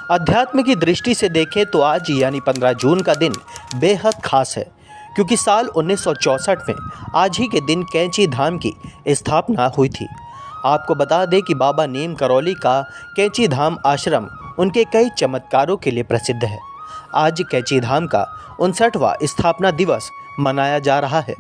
अध्यात्म की दृष्टि से देखें तो आज यानी 15 जून का दिन बेहद खास है, क्योंकि साल 1964 में आज ही के दिन कैंची धाम की स्थापना हुई थी। आपको बता दें कि बाबा नीम करौली का कैंची धाम आश्रम उनके कई चमत्कारों के लिए प्रसिद्ध है। आज कैंची धाम का 59वां स्थापना दिवस मनाया जा रहा है।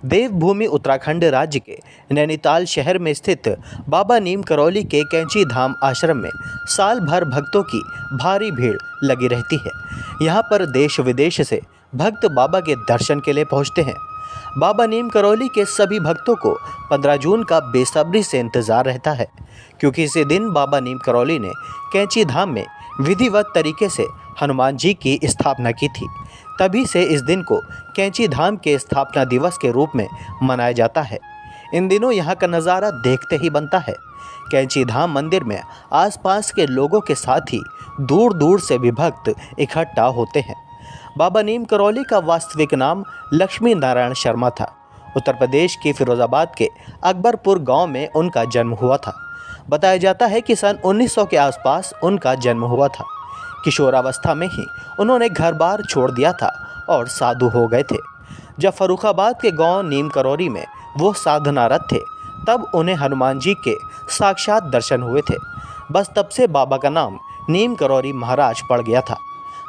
देवभूमि उत्तराखंड राज्य के नैनीताल शहर में स्थित बाबा नीम करौली के कैंची धाम आश्रम में साल भर भक्तों की भारी भीड़ लगी रहती है। यहाँ पर देश विदेश से भक्त बाबा के दर्शन के लिए पहुँचते हैं। बाबा नीम करौली के सभी भक्तों को 15 जून का बेसब्री से इंतजार रहता है, क्योंकि इसी दिन बाबा नीम करौली ने कैंची धाम में विधिवत तरीके से हनुमान जी की स्थापना की थी। तभी से इस दिन को कैंची धाम के स्थापना दिवस के रूप में मनाया जाता है। इन दिनों यहाँ का नज़ारा देखते ही बनता है। कैंची धाम मंदिर में आसपास के लोगों के साथ ही दूर दूर से भी भक्त इकट्ठा होते हैं। बाबा नीम करौली का वास्तविक नाम लक्ष्मी नारायण शर्मा था। उत्तर प्रदेश के फिरोजाबाद के अकबरपुर गांव में उनका जन्म हुआ था। बताया जाता है कि सन 1900 के आसपास उनका जन्म हुआ था। किशोरावस्था में ही उन्होंने घर बार छोड़ दिया था और साधु हो गए थे। जब फर्रुखाबाद के गांव नीम करौली में वो साधनारत थे, तब उन्हें हनुमान जी के साक्षात दर्शन हुए थे। बस तब से बाबा का नाम नीम करौली महाराज पड़ गया था।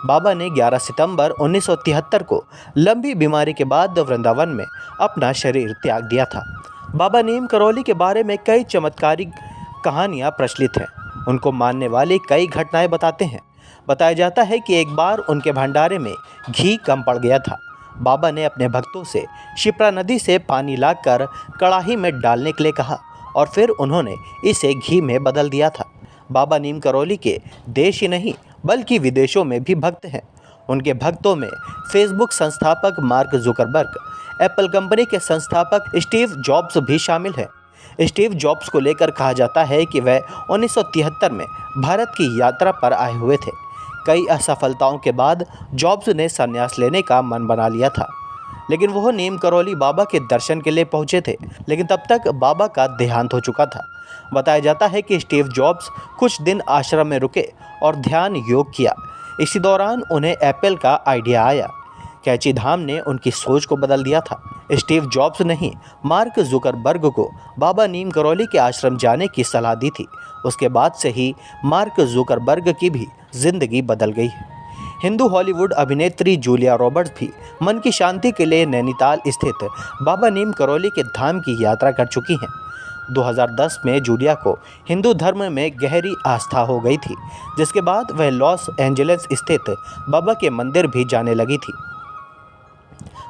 बाबा ने 11 सितंबर 1973 को लंबी बीमारी के बाद वृंदावन में अपना शरीर त्याग दिया था। बाबा नीम करौली के बारे में कई चमत्कारिक कहानियाँ प्रचलित हैं। उनको मानने वाले कई घटनाएं बताते हैं। बताया जाता है कि एक बार उनके भंडारे में घी कम पड़ गया था। बाबा ने अपने भक्तों से शिप्रा नदी से पानी लाकर कड़ाही में डालने के लिए कहा और फिर उन्होंने इसे घी में बदल दिया था। बाबा नीम करौली के देश ही नहीं बल्कि विदेशों में भी भक्त हैं। उनके भक्तों में फेसबुक संस्थापक मार्क जुकरबर्ग, एप्पल कंपनी के संस्थापक स्टीव जॉब्स भी शामिल हैं। स्टीव जॉब्स को लेकर कहा जाता है कि वह 1973 में भारत की यात्रा पर आए हुए थे। कई असफलताओं के बाद जॉब्स ने संन्यास लेने का मन बना लिया था, लेकिन वह नीम करौली बाबा के दर्शन के लिए पहुंचे थे। लेकिन तब तक बाबा का देहांत हो चुका था। बताया जाता है कि स्टीव जॉब्स कुछ दिन आश्रम में रुके और ध्यान योग किया। इसी दौरान उन्हें एप्पल का आइडिया आया। कैंची धाम ने उनकी सोच को बदल दिया था। स्टीव जॉब्स ने ही मार्क जुकरबर्ग को बाबा नीम करौली के आश्रम जाने की सलाह दी थी। उसके बाद से ही मार्क जुकरबर्ग की भी जिंदगी बदल गई। हिंदू हॉलीवुड अभिनेत्री जूलिया रॉबर्ट्स भी मन की शांति के लिए नैनीताल स्थित बाबा नीम करौली के धाम की यात्रा कर चुकी हैं। 2010 में जूलिया को हिंदू धर्म में गहरी आस्था हो गई थी, जिसके बाद वह लॉस एंजलिस स्थित बाबा के मंदिर भी जाने लगी थी।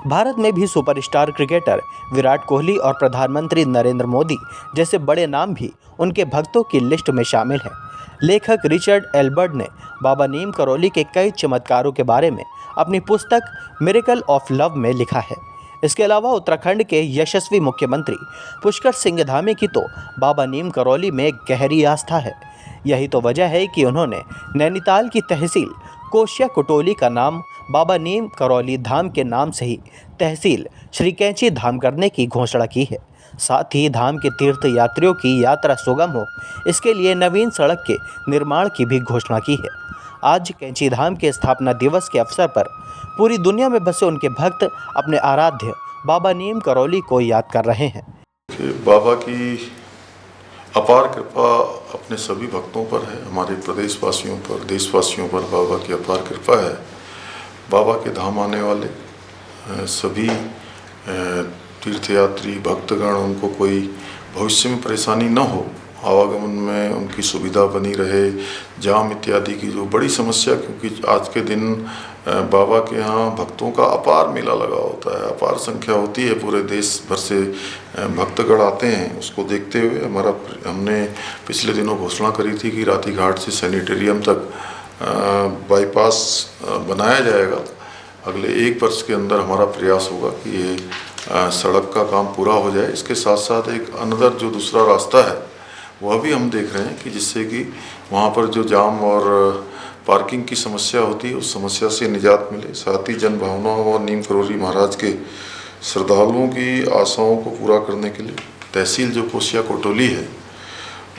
भारत में भी सुपरस्टार क्रिकेटर विराट कोहली और प्रधानमंत्री नरेंद्र मोदी जैसे बड़े नाम भी उनके भक्तों की लिस्ट में शामिल हैं। लेखक रिचर्ड एल्बर्ट ने बाबा नीम करौली के कई चमत्कारों के बारे में अपनी पुस्तक मिरेकल ऑफ लव में लिखा है। इसके अलावा उत्तराखंड के यशस्वी मुख्यमंत्री पुष्कर सिंह धामी की तो बाबा नीम करौली में गहरी आस्था है। यही तो वजह है कि उन्होंने नैनीताल की तहसील कोशिया कुटोली का नाम बाबा नीम करौली धाम के नाम से ही तहसील श्री कैंची धाम करने की घोषणा की है। साथ ही धाम के तीर्थ यात्रियों की यात्रा सुगम हो, इसके लिए नवीन सड़क के निर्माण की भी घोषणा की है। आज कैंची धाम के स्थापना दिवस के अवसर पर पूरी दुनिया में बसे उनके भक्त अपने आराध्य बाबा नीम करौली को याद कर रहे हैं। बाबा की अपार कृपा अपने सभी भक्तों पर है। हमारे प्रदेशवासियों पर, देशवासियों पर बाबा की अपार कृपा है। बाबा के धाम आने वाले सभी तीर्थयात्री भक्तगण, उनको कोई भविष्य में परेशानी न हो, आवागमन में उनकी सुविधा बनी रहे, जाम इत्यादि की जो बड़ी समस्या, क्योंकि आज के दिन बाबा के यहाँ भक्तों का अपार मेला लगा होता है, अपार संख्या होती है, पूरे देश भर से भक्तगण आते हैं। उसको देखते हुए हमने पिछले दिनों घोषणा करी थी कि राती घाट से सैनिटेरियम तक बाईपास बनाया जाएगा। अगले 1 वर्ष के अंदर हमारा प्रयास होगा कि ये सड़क का काम पूरा हो जाए। इसके साथ साथ एक अनदर जो दूसरा रास्ता है वह भी हम देख रहे हैं कि जिससे कि वहाँ पर जो जाम और पार्किंग की समस्या होती है उस समस्या से निजात मिले। साथ ही जन भावनाओं और नीम करौली महाराज के श्रद्धालुओं की आशाओं को पूरा करने के लिए तहसील जो कोशिया कोटोली है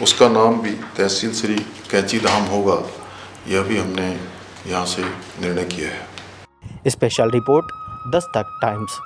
उसका नाम भी तहसील श्री कैंची धाम होगा। यह भी हमने यहाँ से निर्णय किया है। Special report Dastak times.